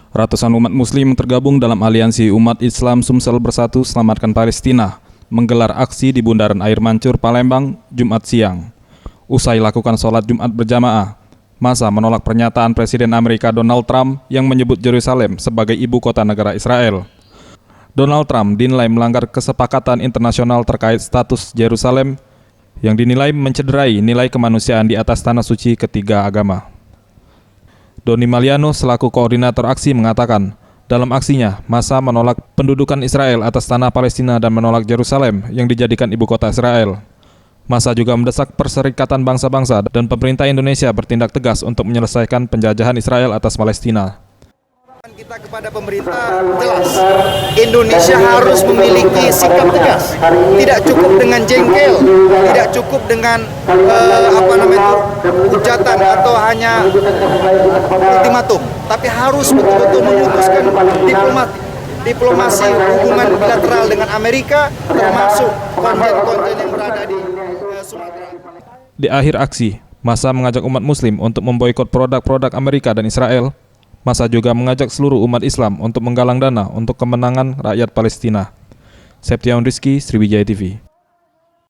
Ratusan umat muslim tergabung dalam aliansi umat Islam Sumsel Bersatu Selamatkan Palestina menggelar aksi di Bundaran Air Mancur, Palembang, Jumat siang. Usai lakukan sholat Jumat berjamaah, massa menolak pernyataan Presiden Amerika Donald Trump yang menyebut Yerusalem sebagai ibu kota negara Israel. Donald Trump dinilai melanggar kesepakatan internasional terkait status Yerusalem yang dinilai mencederai nilai kemanusiaan di atas tanah suci ketiga agama. Doni Maliano selaku koordinator aksi mengatakan, dalam aksinya, massa menolak pendudukan Israel atas tanah Palestina dan menolak Yerusalem yang dijadikan ibu kota Israel. Massa juga mendesak Perserikatan Bangsa-Bangsa dan pemerintah Indonesia bertindak tegas untuk menyelesaikan penjajahan Israel atas Palestina. Kita kepada pemerintah jelas, Indonesia harus memiliki sikap tegas. Tidak cukup dengan jengkel, tidak cukup dengan hujatan atau hanya ultimatum, tapi harus betul-betul memutuskan diplomasi hubungan bilateral dengan Amerika, termasuk konjen-konjen yang berada di Sumatera. Di akhir aksi, massa mengajak umat Muslim untuk memboikot produk-produk Amerika dan Israel. Massa juga mengajak seluruh umat Islam untuk menggalang dana untuk kemenangan rakyat Palestina. Septian Rizky, Sriwijaya TV.